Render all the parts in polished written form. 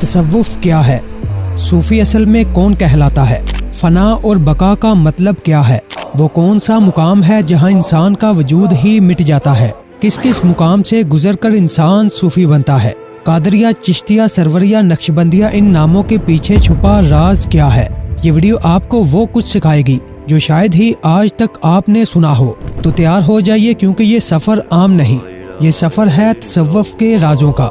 तसव्वुफ क्या है? सूफी असल में कौन कहलाता है? फना और बका का मतलब क्या है? वो कौन सा मुकाम है जहाँ इंसान का वजूद ही मिट जाता है? किस किस मुकाम से गुजरकर इंसान सूफी बनता है? कादरिया, चिश्तिया, सरवरिया, नक्शबंदिया, इन नामों के पीछे छुपा राज क्या है? ये वीडियो आपको वो कुछ सिखाएगी जो शायद ही आज तक आपने सुना हो। तो तैयार हो जाइए, क्योंकि ये सफर आम नहीं, ये सफर है तसव्वुफ के राजों का।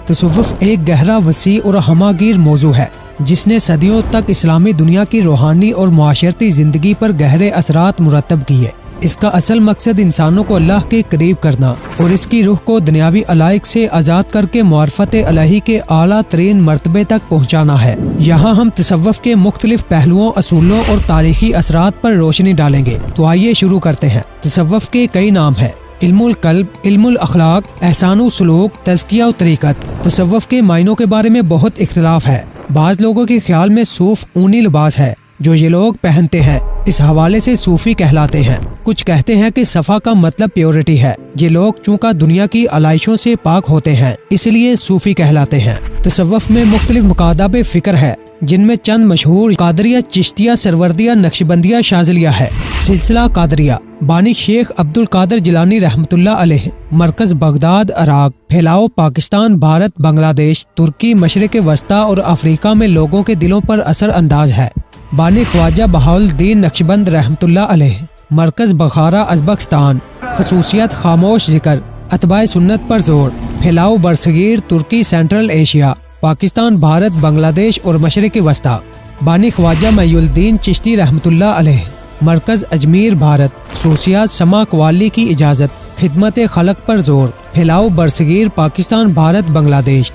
तसव्वुफ एक गहरा, वसी और हमागीर मौजू है जिसने सदियों तक इस्लामी दुनिया की रूहानी और मुआशरती जिंदगी पर गहरे असरात मुरतब किए। इसका असल मकसद इंसानों को अल्लाह के करीब करना और इसकी रूह को दुनियावी अलाइक से आज़ाद करके मारिफत इलाही के आला तरीन मर्तबे तक पहुँचाना है। यहाँ हम तसव्वुफ के मुख्तलिफ पहलुओं, असूलों और तारीखी असरात पर रोशनी डालेंगे। तो आइए शुरू करते हैं। तसव्वुफ के कई नाम हैं: इल्मुल कल्ब, इल्मुल अखलाक, एहसानुल सुलूक, तज़किया और तरीक़त। तसव्वुफ के मायनों के बारे में बहुत इख्तिलाफ है। बाज़ लोगों के ख्याल में सूफ ऊनी लिबास है जो ये लोग पहनते हैं, इस हवाले से सूफी कहलाते हैं। कुछ कहते हैं कि सफ़ा का मतलब प्योरिटी है। ये लोग चूँकि दुनिया की आलाइशों से पाक होते हैं, इसलिए सूफी कहलाते हैं। तसव्वुफ में मुख्तलिफ मुकादाब फ़िक्र है, जिनमें चंद मशहूर कादरिया, चिश्तिया, सरवरदिया, नक्शबंदिया, शाज़िलिया है। सिलसिला कादरिया, बानी शेख अब्दुल कादिर जिलानी रहमतुल्लाह अलैह, मरकज बगदाद, इराक, फैलाव पाकिस्तान, भारत, बांग्लादेश, तुर्की, मशरिक वस्ता और अफ्रीका में लोगों के दिलों पर असर अंदाज है। बानी ख्वाजा बहाउद्दीन नक्शबंद रहमतुल्लाह अलैह, मरकज बखारा, अज़बकिस्तान, खसूसियत खामोश जिक्र, अतबाए सुन्नत पर जोर, फैलाव बरसगीर, तुर्की, सेंट्रल एशिया, पाकिस्तान, भारत, बांग्लादेश और मशरिक वस्ता। बानी ख्वाजा मईनुद्दीन चिश्ती रहमतुल्लाह अलैह, मरकज अजमेर, भारत, खसूसियात समा कवाली की इजाज़त, खिदमत खलक पर जोर, फैलाव बरसगीर, पाकिस्तान, भारत, बांग्लादेश।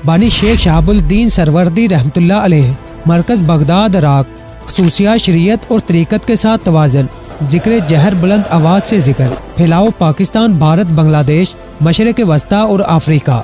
बानी शेख शहाबुद्दीन सरवरदी रहमतुल्लाह अलैह, मरकज बगदाद, इराक, खसूसियात शरीयत और तरीक़त के साथ तवाज़न, जिक्र जहर, बुलंद आवाज़ से जिक्र, फैलाव पाकिस्तान, भारत, बांग्लादेश, मशरिक वस्ता और अफ्रीका।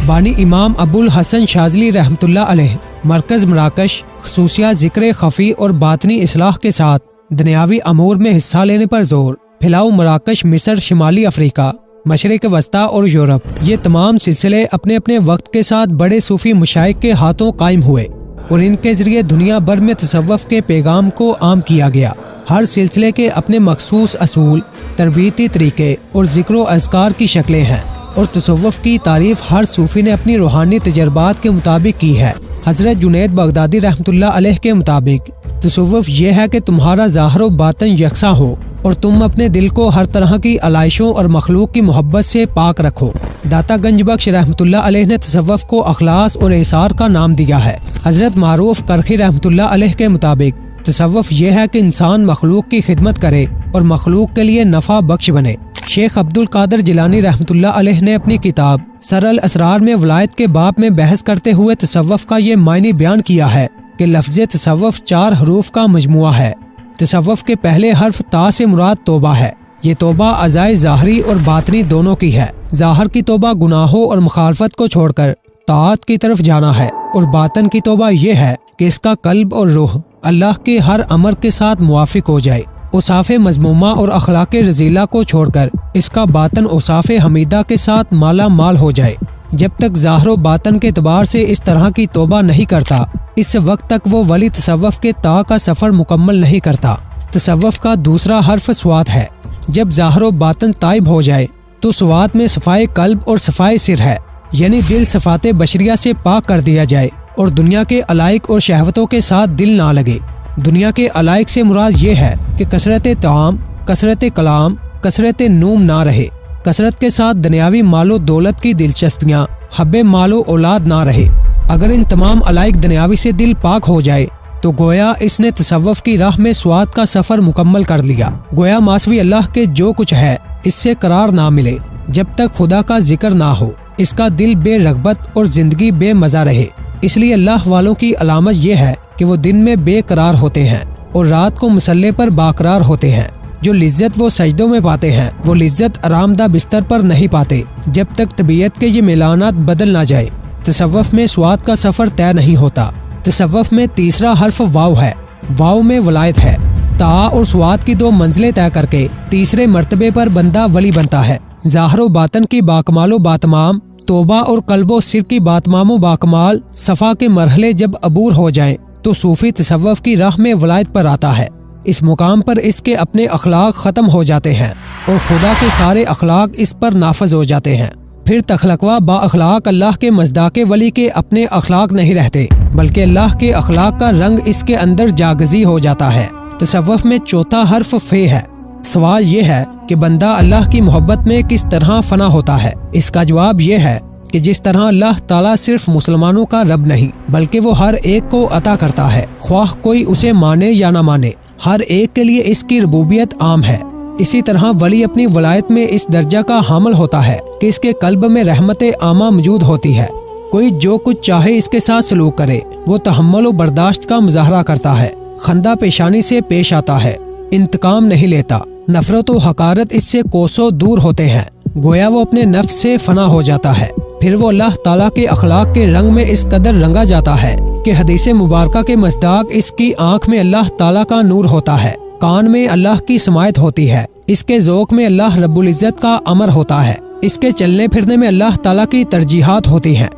बानी इमाम अबुल हसन शाज़िली रहमतुल्लाह अलैह, मरकज मराकश, खसूसियात जिक्र खफ़ी और बातनी इस्लाह के साथ दुनियावी अमूर में हिस्सा लेने पर जोर, फैलाव मराकश, मिस्र, शिमाली अफ्रीका, मशरिक वस्ता और यूरोप। ये तमाम सिलसिले अपने अपने वक्त के साथ बड़े सूफी मशाइख के हाथों कायम हुए और इनके जरिए दुनिया भर में तसव्वुफ के पैगाम को आम किया गया। हर सिलसिले के अपने मखसूस असूल, तरबीती तरीके और ज़िक्र अज़कार की शक्लें हैं और तसव्वुफ की तारीफ हर सूफी ने अपनी रूहानी तजर्बात के मुताबिक की है। हज़रत जुनैद बगदादी रहमतुल्लाह अलैह के मुताबिक तसव्वुफ ये है कि तुम्हारा ज़ाहिर व बातिन यकसा हो और तुम अपने दिल को हर तरह की अलाइशों और मखलूक की मोहब्बत से पाक रखो। दाता गंज बख्श रहमतुल्लाह अलैह ने तसव्वुफ को अखलास और एसार का नाम दिया है। हज़रत मारूफ करखी रहमतुल्लाह अलैह के मुताबिक तसव्वुफ ये है कि इंसान मखलूक की खिदमत करे और मखलूक के लिए नफ़ा बख्श बने। शेख अब्दुल कादिर जिलानी रहमतुल्लाह अलैह ने अपनी किताब सरल असरार में वलायत के बाब में बहस करते हुए तसव्वुफ का ये मायने बयान किया है कि लफ्ज़ तसव्वुफ 4 हरूफ का मजमुआ है। तसव्वुफ के पहले हर्फ ता से मुराद तौबा है। ये तौबा अज़ाए ज़ाहरी और बातनी दोनों की है। ज़ाहिर की तौबा गुनाहों और मुखालफत को छोड़कर ताअत की तरफ जाना है और बातन की तौबा ये है कि इसका कल्ब और रूह अल्लाह के हर अमर के साथ मुवाफिक हो जाए। उसाफ़े मज़मूमा और अखलाक रज़ीला को छोड़कर इसका बातन उसाफ़े हमीदा के साथ माला माल हो जाए। जब तक ज़ाहिर व बातन के एतबार से इस तरह की तौबा नहीं करता, इस वक्त तक वो वली तसव्वुफ के ता का सफ़र मुकम्मल नहीं करता। तसव्वुफ का दूसरा हर्फ स्वात है। जब ज़ाहिर व बातन ताइब हो जाए तो स्वात में सफ़ाए कल्ब और सफ़ाए सिर है, यानी दिल सफ़ाते बशरिया से पाक कर दिया जाए और दुनिया के अलाइक और शहवतों के साथ दिल ना लगे। दुनिया के अलाइक से मुराद ये है कि कसरत ताम, कसरत कलाम, कसरत नूम ना रहे। कसरत के साथ दुनियावी मालो दौलत की दिलचस्पियाँ, हब्बे मालो औलाद ना रहे। अगर इन तमाम अलाइक दुनियावी से दिल पाक हो जाए तो गोया इसने तसव्वुफ की राह में स्वाद का सफ़र मुकम्मल कर लिया। गोया मासवी अल्लाह के जो कुछ है इससे करार ना मिले जब तक खुदा का जिक्र ना हो। इसका दिल बेरगबत और जिंदगी बेमज़ा रहे। इसलिए अल्लाह वालों की अलामत यह है कि वो दिन में बेकरार होते हैं और रात को मुसल्ले पर बाकरार होते हैं। जो लिज्जत वो सजदों में पाते हैं वो लिज्जत आरामदा बिस्तर पर नहीं पाते जब तक तबीयत के ये मिलानात बदल ना जाए। तसव्वुफ में स्वाद का सफ़र तय नहीं होता। तसव्वुफ में तीसरा हर्फ वाव है। वाव में वलायत है। ता और स्वाद की 2 मंजिलें तय करके तीसरे मर्तबे पर बंदा वली बनता है। ज़ाहिर बातन की बाकमालो बातमाम, तोबा और कल्बो सिर की बातमामो बाकमाल सफ़ा के मरहले जब अबूर हो जाएं तो सूफी तसव्वुफ़ की राह में वलायत पर आता है। इस मुकाम पर इसके अपने अखलाक ख़त्म हो जाते हैं और खुदा के सारे अखलाक इस पर नाफज हो जाते हैं। फिर तखलकवा बा अखलाक अल्लाह के मज़दाक़े वली के अपने अखलाक नहीं रहते, बल्कि अल्लाह के अखलाक का रंग इसके अंदर जागज़ी हो जाता है। तसव्वुफ़ में चौथा हर्फ फे है। सवाल ये है कि बंदा अल्लाह की मोहब्बत में किस तरह फना होता है। इसका जवाब ये है कि जिस तरह अल्लाह ताला सिर्फ मुसलमानों का रब नहीं बल्कि वो हर एक को अता करता है, ख्वाह कोई उसे माने या ना माने, हर एक के लिए इसकी रबूबियत आम है। इसी तरह वली अपनी वलायत में इस दर्जा का हामिल होता है कि इसके कल्ब में रहमत आमा मौजूद होती है। कोई जो कुछ चाहे इसके साथ सलूक करे, वो तहम्मुल व बर्दाश्त का मुजाहरा करता है, खंदा पेशानी से पेश आता है, इंतकाम नहीं लेता, नफरत व हकारत इससे कोसों दूर होते हैं। गोया वो अपने नफ्स से फना हो जाता है। फिर वो अल्लाह ताला के अखलाक के रंग में इस कदर रंगा जाता है कि हदीस मुबारका के मज़दाक इसकी आँख में अल्लाह ताला का नूर होता है, कान में अल्लाह की समायत होती है, इसके ज़ौक़ में अल्लाह रब्बुल इज़्ज़त का अमर होता है, इसके चलने फिरने में अल्लाह ताला की तरजीहात होती हैं।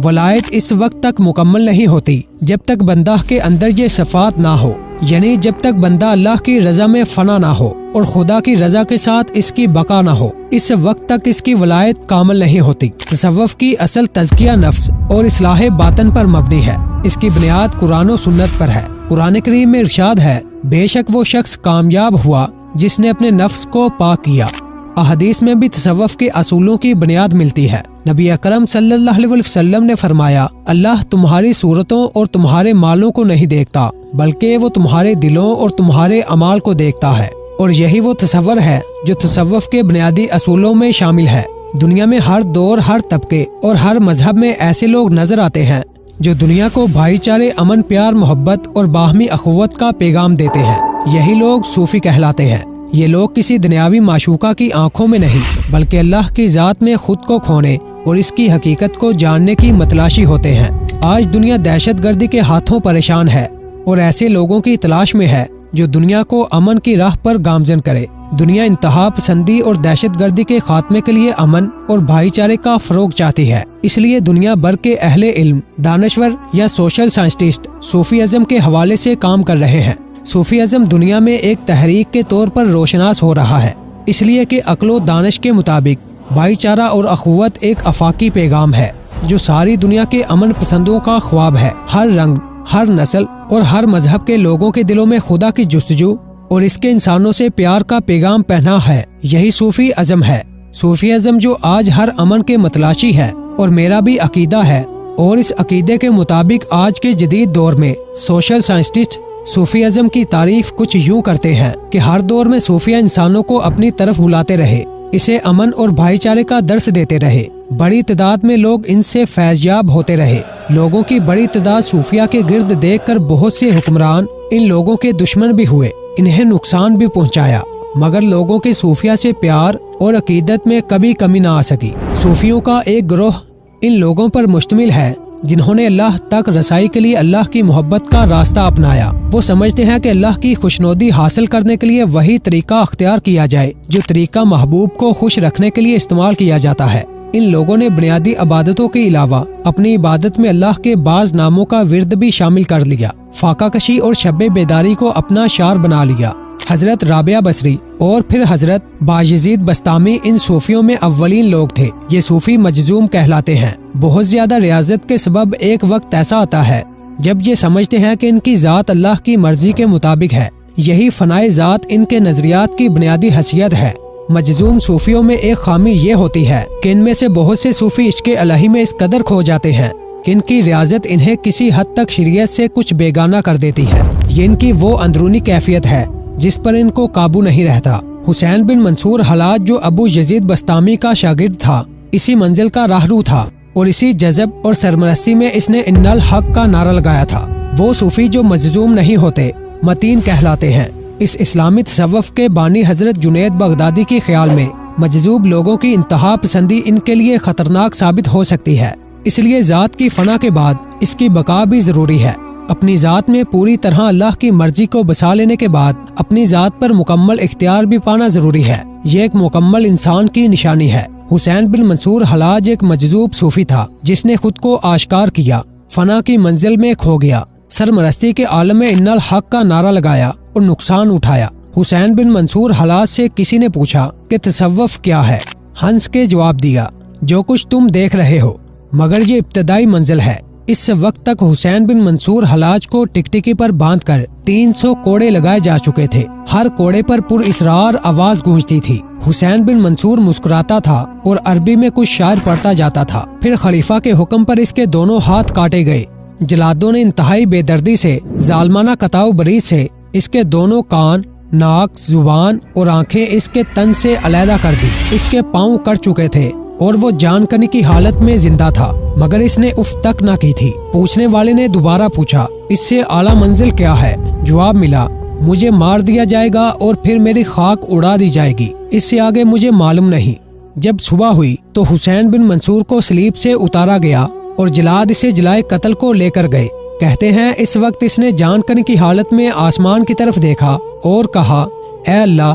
वलायत इस वक्त तक मुकम्मल नहीं होती जब तक बंदा के अंदर ये सफ़ात ना हो, यानी जब तक बंदा अल्लाह की रजा में फना ना हो और खुदा की रजा के साथ इसकी बका ना हो, इस वक्त तक इसकी वलायत कामिल नहीं होती। तसव्वुफ़ की असल तज़किया नफ्स और इस्लाह बातन पर मबनी है। इसकी बुनियाद कुरान और सुन्नत पर है। कुरान करीम में इरशाद है, बेशक वो शख्स कामयाब हुआ जिसने अपने नफ्स को पाक किया। अहदीस में भी तसव्वुफ़ के असूलों की बुनियाद मिलती है। नबी अकरम सल्लल्लाहु अलैहि वसल्लम ने फरमाया, अल्लाह तुम्हारी सूरतों और तुम्हारे मालों को नहीं देखता, बल्कि वो तुम्हारे दिलों और तुम्हारे अमाल को देखता है। और यही वो तसव्वुर है जो तसव्वुफ़ के बुनियादी असूलों में शामिल है। दुनिया में हर दौर, हर तबके और हर मजहब में ऐसे लोग नजर आते हैं जो दुनिया को भाईचारे, अमन, प्यार, मोहब्बत और बाहमी अखुवत का पैगाम देते हैं। यही लोग सूफी कहलाते हैं। ये लोग किसी दुनियावी माशूका की आंखों में नहीं बल्कि अल्लाह की ज़ात में खुद को खोने और इसकी हकीकत को जानने की मतलाशी होते हैं। आज दुनिया दहशतगर्दी के हाथों परेशान है और ऐसे लोगों की तलाश में है जो दुनिया को अमन की राह पर गामजन करे। दुनिया इंतहा पसंदी और दहशतगर्दी के खात्मे के लिए अमन और भाईचारे का फरोग चाहती है। इसलिए दुनिया भर के अहले इल्म, दानश्वर या सोशल साइंटिस्ट सूफीज़म के हवाले से काम कर रहे हैं। सूफीज़म दुनिया में एक तहरीक के तौर पर रोशनास हो रहा है, इसलिए कि अक्लो दानिश के मुताबिक भाईचारा और अखुवत एक अफाकी पैगाम है जो सारी दुनिया के अमन पसंदों का ख्वाब है। हर रंग, हर नस्ल और हर मजहब के लोगों के दिलों में खुदा की जुस्तजू और इसके इंसानों से प्यार का पैगाम पहना है। यही सूफी अज़म है। सूफी अज़म जो आज हर अमन के मतलाशी है और मेरा भी अकीदा है। और इस अकीदे के मुताबिक आज के जदीद दौर में सोशल साइंटिस्ट सूफी अज़म की तारीफ कुछ यूँ करते हैं कि हर दौर में सूफिया इंसानों को अपनी तरफ बुलाते रहे, इसे अमन और भाईचारे का दर्स देते रहे। बड़ी तादाद में लोग इनसे फैज़याब होते रहे। लोगों की बड़ी तादाद सूफिया के गिर्द देखकर बहुत से हुक्मरान इन लोगों के दुश्मन भी हुए, इन्हें नुकसान भी पहुंचाया, मगर लोगों के सूफिया से प्यार और अकीदत में कभी कमी ना आ सकी। सूफियों का एक ग्रोह इन लोगों पर मुश्तमिल है जिन्होंने अल्लाह तक रसाई के लिए अल्लाह की मोहब्बत का रास्ता अपनाया। वो समझते हैं कि अल्लाह की खुशनुदी हासिल करने के लिए वही तरीका अख्तियार किया जाए जो तरीका महबूब को खुश रखने के लिए इस्तेमाल किया जाता है। इन लोगों ने बुनियादी इबादतों के अलावा अपनी इबादत में अल्लाह के बाज नामों का विर्द भी शामिल कर लिया। फाका कशी और शब्बे बेदारी को अपना शार बना लिया। हजरत राबिया बसरी और फिर हजरत बायजीद बस्तामी इन सूफियों में अव्वलीन लोग थे। ये सूफी मजजूम कहलाते हैं। बहुत ज्यादा रियाजत के सबब एक वक्त ऐसा आता है जब ये समझते हैं कि इनकी जात अल्लाह की मर्जी के मुताबिक है। यही फनाए जात इनके नजरियात की बुनियादी हैसियत है। मजजूम सूफियों में एक खामी ये होती है कि इनमें से बहुत से सूफी इश्क़े इलाही में इस कदर खो जाते हैं कि इनकी रियाजत इन्हें किसी हद तक शरीयत से कुछ बेगाना कर देती है। ये इनकी वो अंदरूनी कैफियत है जिस पर इनको काबू नहीं रहता। हुसैन बिन मंसूर हलाज जो अबू यजीद बस्तामी का शागिर्द था, इसी मंजिल का राहरू था और इसी जज़ब और सरमरस्ती में इसने इन्नल हक का नारा लगाया था। वो सूफी जो मजजूम नहीं होते मतीन कहलाते हैं। इस इस्लामी तसव्वुफ़ के बानी हजरत जुनैद बगदादी के ख्याल में मजजूब लोगों की इंतहा पसंदी इनके लिए खतरनाक साबित हो सकती है। इसलिए जात की फना के बाद इसकी बका भी जरूरी है। अपनी ज़ात में पूरी तरह अल्लाह की मर्जी को बसा लेने के बाद अपनी ज़ात पर मुकम्मल इख्तियार भी पाना जरूरी है। ये एक मुकम्मल इंसान की निशानी है। हुसैन बिन मंसूर हलाज एक मजजूब सूफी था जिसने खुद को आश्कार किया, फना की मंजिल में खो गया, सरमरस्ती के आलम में इन्नल हक का नारा लगाया और नुकसान उठाया। हुसैन बिन मंसूर हलाज से किसी ने पूछा कि तसव्वुफ क्या है। हंस के जवाब दिया, जो कुछ तुम देख रहे हो, मगर ये इब्तदाई मंजिल है। इस वक्त तक हुसैन बिन मंसूर हलाज को टिकटिकी पर बांधकर 300 कोड़े लगाए जा चुके थे। हर कोड़े पर पुरइसरार आवाज गूंजती थी। हुसैन बिन मंसूर मुस्कुराता था और अरबी में कुछ शायर पढ़ता जाता था। फिर खलीफा के हुक्म पर इसके दोनों हाथ काटे गए। जलादों ने इंतहाई बेदर्दी से, जालमाना कताऊ बरीज से इसके दोनों कान, नाक, जुबान और आंखें इसके तन से अलहदा कर दी। इसके पाँव कट चुके थे और वो जानकनी की हालत में जिंदा था, मगर इसने उफ तक न की थी। पूछने वाले ने दोबारा पूछा, इससे आला मंजिल क्या है? जवाब मिला, मुझे मार दिया जाएगा और फिर मेरी खाक उड़ा दी जाएगी, इससे आगे मुझे मालूम नहीं। जब सुबह हुई तो हुसैन बिन मंसूर को स्लीप से उतारा गया और जलाद इसे जलाए कत्ल को लेकर गए। कहते हैं इस वक्त इसने जानकनी की हालत में आसमान की तरफ देखा और कहा, ऐ अल्लाह,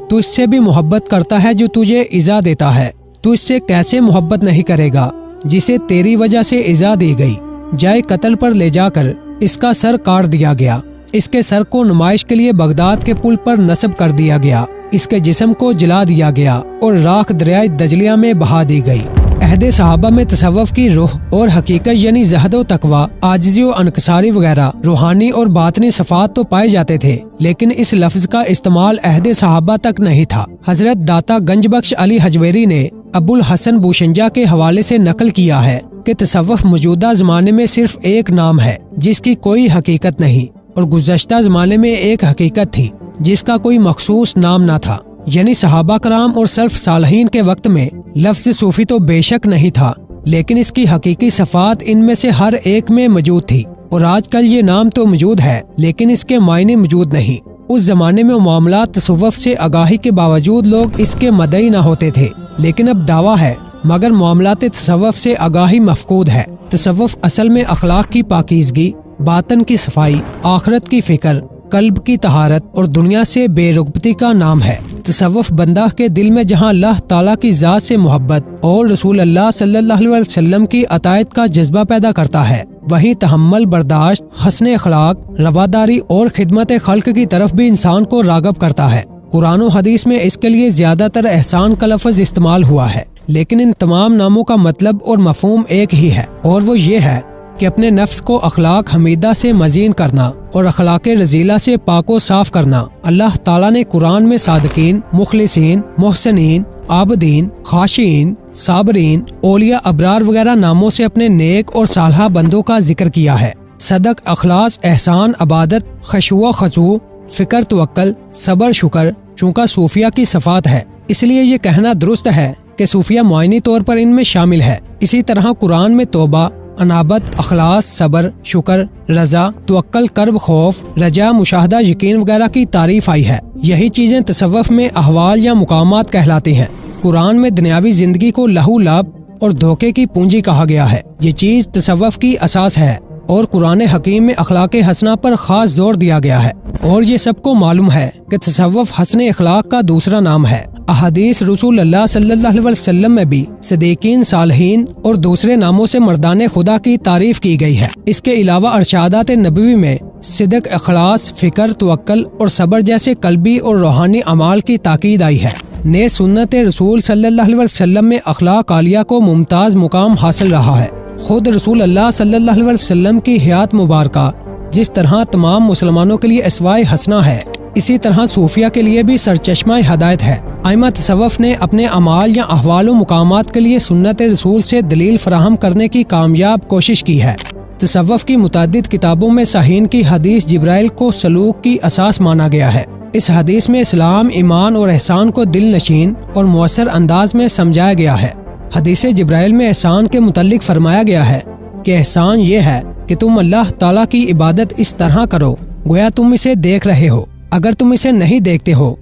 तू इससे भी मोहब्बत करता है जो तुझे इज़ा देता है। तू इससे कैसे मोहब्बत नहीं करेगा जिसे तेरी वजह से इज़ा दी गई। जाए कत्ल पर ले जाकर इसका सर काट दिया गया। इसके सर को नुमाइश के लिए बगदाद के पुल पर नस्ब कर दिया गया। इसके जिस्म को जला दिया गया और राख दरियाए दजलिया में बहा दी गई। अहदे सहाबा में तसव्वुफ की रूह और हकीकत यानी ज़हद व तकवा, आजिज़ी व अनकसारी वगैरह रूहानी और बातनी सफ़ात तो पाए जाते थे, लेकिन इस लफ्ज का इस्तेमाल अहदे सहाबा तक नहीं था। हजरत दाता गंजबख्श अली हजवेरी ने अबुल हसन बूशंजा के हवाले से नकल किया है कि तसव्वुफ मौजूदा जमाने में सिर्फ एक नाम है जिसकी कोई हकीकत नहीं, और गुज़श्ता जमाने में एक हकीकत थी जिसका कोई मखसूस नाम न था। यानी सहाबा कराम और सल्फ सालहीन के वक्त में लफ्ज सूफी तो बेशक नहीं था, लेकिन इसकी हकीकी सफ़ात इनमें से हर एक में मौजूद थी। और आजकल ये नाम तो मौजूद है लेकिन इसके मायने मौजूद नहीं। उस जमाने में मामला तसव्वुफ से आगाही के बावजूद लोग इसके मदई न होते थे, लेकिन अब दावा है मगर मामलात तसव्वुफ से आगाही मफकूद है। तसव्वुफ असल में अखलाक की पाकीज़गी, बातन की सफाई, आखिरत की फिक्र, कल्ब की तहारत और दुनिया से बेरुगबती का नाम है। तसव्वुफ बंदा के दिल में जहाँ अल्लाह ताला की ज़ात से मोहब्बत और रसूल अल्लाह सल्लल्लाहु अलैहि वसल्लम की अतायत का जज्बा पैदा करता है, वहीं तहम्मुल, बर्दाश्त, हस्न अखलाक, रवादारी और खिदमत खल्क की तरफ भी इंसान को रागब करता है। कुरान और हदीस में इसके लिए ज्यादातर एहसान का लफ्ज़ इस्तेमाल हुआ है, लेकिन इन तमाम नामों का मतलब और मफहूम एक ही है, और वो ये है कि अपने नफ्स को अखलाक हमीदा से मजीन करना और अखलाक रजीला से पाको साफ करना। अल्लाह ताला ने कुरान में सादिकीन, मुखलिसीन, मोहसिनीन, आबदीन, खाशीन, साबरीन, औलिया, अबरार वगैरह नामों से अपने नेक और सालहा बंदों का जिक्र किया है। सदक, अखलास, एहसान, अबादत, खशुआ, खशू, फिक्र, तवक्कल, सबर, शुक्र चूँका सूफिया की सफ़ात है, इसलिए ये कहना दुरुस्त है कि सूफिया मुआयनी तौर पर इनमें शामिल है। इसी तरह कुरान में तौबा, अनाबत, अखलास, सबर, शुक्र, रजा, तवक्कल, कर्ब, खौफ, रजा, मुशाहदा, यकीन वगैरह की तारीफ आई है। यही चीजें तसव्वुफ में अहवाल या मुकामात कहलाती हैं। कुरान में दुनियावी जिंदगी को लहू लाभ और धोखे की पूंजी कहा गया है। ये चीज तसव्वुफ की असास है और कुरान हकीम में अखलाक हसना पर खास जोर दिया गया है। और ये सबको मालूम है कि तसव्वुफ हस्न अखलाक का दूसरा नाम है। अहादीस रसूल अल्लाह सल्लल्लाहु अलैहि वसल्लम में भी सदीकीन, सालहीन और दूसरे नामों से मर्दाने खुदा की तारीफ की गई है। इसके अलावा अरशादात नबवी में सिदक, अखलास, फिक्र, तवक्कल और सबर जैसे कल्बी और रूहानी अमाल की ताकीद आई है। ने सुन्नत रसूल सल्लल्लाहु अलैहि वसल्लम में अखलाक आलिया को मुमताज मुकाम हासिल रहा है। खुद रसूल अल्लाह सल्लल्लाहु अलैहि वसल्लम की हयात मुबारका जिस तरह तमाम मुसलमानों के लिए अस्वाए हसना है, इसी तरह सूफिया के लिए भी सरचश्मा हिदायत है। आइमा तसव्वुफ ने अपने अमाल या अहवाल व मुकामात के लिए सुन्नत रसूल से दलील फराहम करने की कामयाब कोशिश की है। तसव्वुफ की मुतअद्दिद किताबों में साहीन की हदीस जिब्राइल को सलूक की असास माना गया है। इस हदीस में इस्लाम, ईमान और एहसान को दिल नशीन और मुअस्सर अंदाज में समझाया गया है। हदीस जिब्राइल में एहसान के मुतल्लिक फरमाया गया है कि एहसान ये है कि तुम अल्लाह ताला की इबादत इस तरह करो गोया तुम इसे देख रहे हो। अगर तुम इसे नहीं देखते हो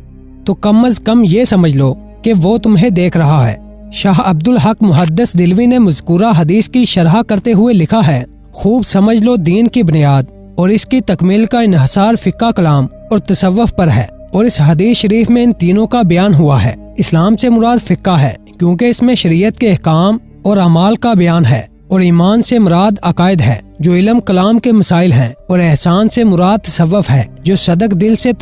तो कम अज कम ये समझ लो कि वो तुम्हें देख रहा है। शाह अब्दुल हक मुहद्दिस दिलवी ने मज़कूरा हदीस की शरह करते हुए लिखा है, खूब समझ लो दीन की बुनियाद और इसकी तकमील का इन्हसार फ़िक़्ह कलाम और तसव्वुफ़ पर है। और इस हदीस शरीफ में इन तीनों का बयान हुआ है। इस्लाम से मुराद फ़िक़्ह है क्योंकि इसमें शरीयत के अहकाम और अमाल का बयान है, और ईमान से मुराद अकायद है जो इल्म कलाम के मसाइल हैं, और एहसान से मुराद तसव्वुफ़ है जो सदक दिल से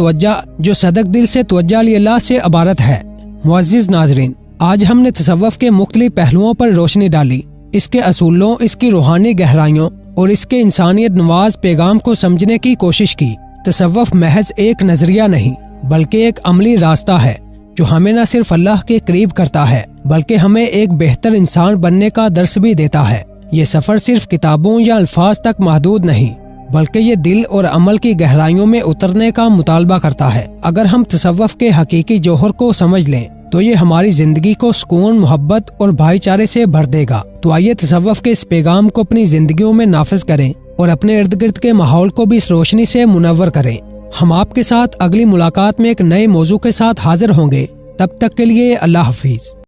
तवज्जा अल्लाह से इबारत है। मुअज़्ज़िज़ नाज़रीन, आज हमने तसव्वुफ़ के मुख्तलिफ पहलुओं पर रोशनी डाली, इसके असूलों, इसकी रूहानी गहराइयों और इसके इंसानियत नवाज पैगाम को समझने की कोशिश की। तसव्वुफ़ महज एक नजरिया नहीं बल्कि एक अमली रास्ता है जो हमें न सिर्फ अल्लाह के करीब करता है बल्कि हमें एक बेहतर इंसान बनने का दर्स भी देता है। ये सफर सिर्फ किताबों या अल्फाज तक महदूद नहीं बल्कि ये दिल और अमल की गहराइयों में उतरने का मुतालबा करता है। अगर हम तसव्वुफ़ के हकीकी जौहर को समझ लें तो ये हमारी जिंदगी को सुकून, मोहब्बत और भाईचारे से भर देगा। तो आइए तसव्वुफ़ के इस पैगाम को अपनी जिंदगियों में नाफिज करें और अपने इर्द गिर्द के माहौल को भी इस रोशनी से मुनव्वर करें। हम आपके साथ अगली मुलाकात में एक नए मौजू के साथ हाजिर होंगे। तब तक के लिए अल्लाह हाफिज।